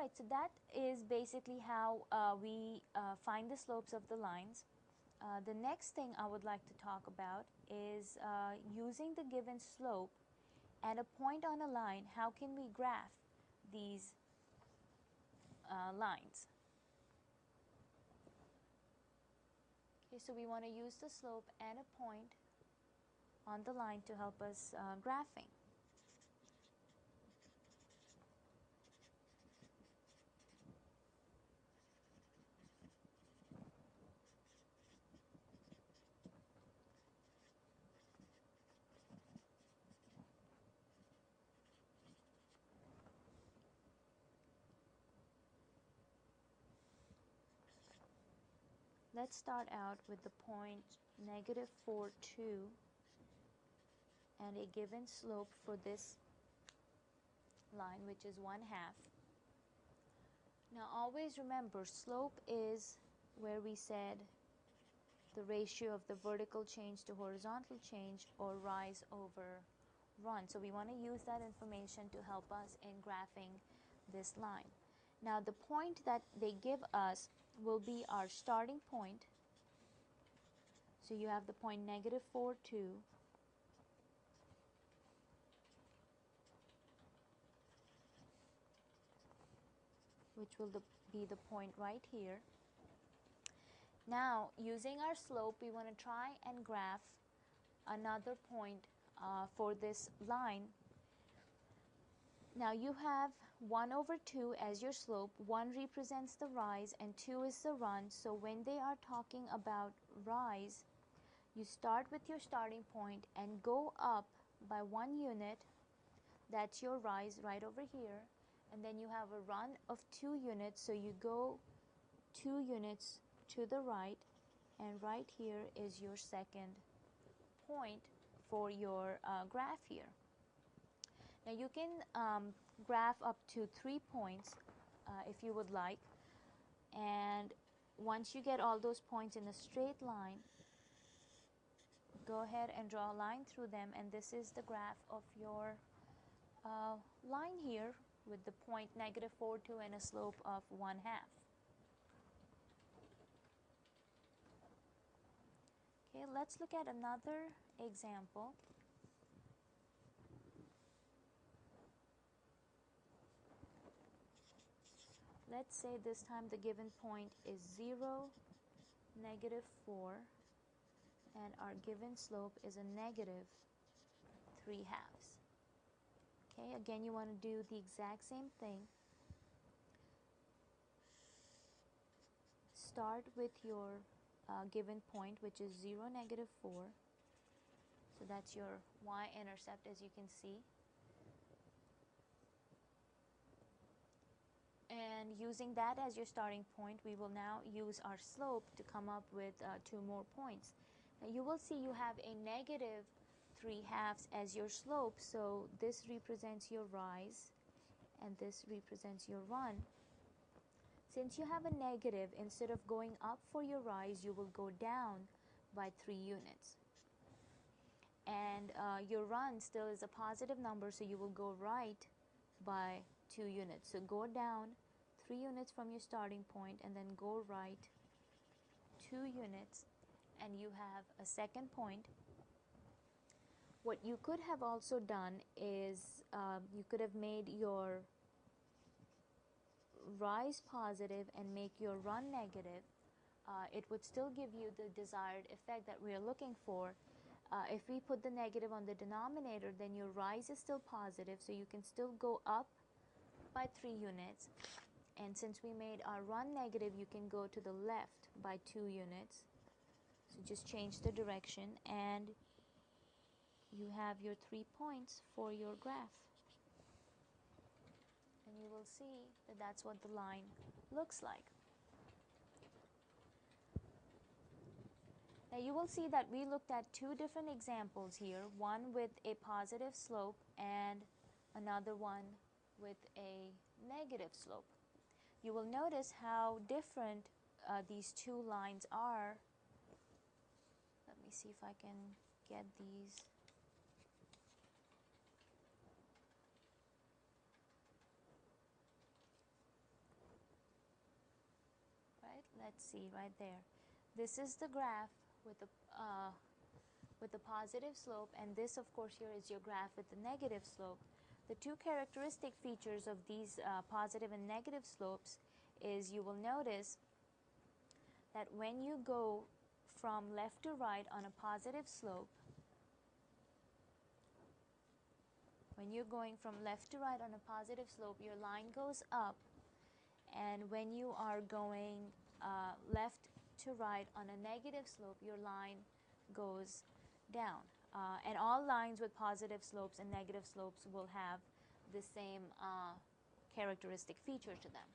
Alright, so that is basically how we find the slopes of the lines. The next thing I would like to talk about is using the given slope and a point on a line, how can we graph these lines? Okay, so we want to use the slope and a point on the line to help us graphing. Let's start out with the point -4, 2 and a given slope for this line, which is 1/2. Now always remember, slope is where we said the ratio of the vertical change to horizontal change, or rise over run. So we want to use that information to help us in graphing this line. Now the point that they give us will be our starting point. So you have the point -4, 2, which will be the point right here. Now, using our slope, we want to try and graph another point for this line. Now, you have 1/2 as your slope. 1 represents the rise and 2 is the run. So when they are talking about rise, you start with your starting point and go up by 1 unit. That's your rise right over here. And then you have a run of 2 units. So you go 2 units to the right, and right here is your second point for your graph here. Now you can graph up to 3 points if you would like, and once you get all those points in a straight line, go ahead and draw a line through them, and this is the graph of your line here with the point -4, 2 and a slope of 1/2. Okay, let's look at another example. Let's say this time the given point is 0, -4, and our given slope is a -3/2. Okay, again you want to do the exact same thing. Start with your given point, which is 0, -4. So that's your y-intercept, as you can see. And using that as your starting point, we will now use our slope to come up with 2 more points. Now you will see you have a -3/2 as your slope, so this represents your rise and this represents your run. Since you have a negative, instead of going up for your rise, you will go down by 3 units. And your run still is a positive number, so you will go right by 2 units. So go down 3 units from your starting point and then go right 2 units, and you have a second point. What you could have also done is you could have made your rise positive and make your run negative. It would still give you the desired effect that we are looking for. If we put the negative on the denominator, then your rise is still positive, so you can still go up by 3 units. And since we made our run negative, you can go to the left by 2 units. So just change the direction, and you have your 3 points for your graph. And you will see that that's what the line looks like. Now you will see that we looked at 2 different examples here, one with a positive slope and another one with a negative slope. You will notice how different these 2 lines are. Let me see if I can get these. let's see right there. This is the graph with the positive slope, and this of course here is your graph with the negative slope. The two characteristic features of these positive and negative slopes is you will notice that when you go from left to right on a positive slope, when you're going from left to right on a positive slope, your line goes up, and when you are going left to right on a negative slope, your line goes down. And all lines with positive slopes and negative slopes will have the same characteristic feature to them.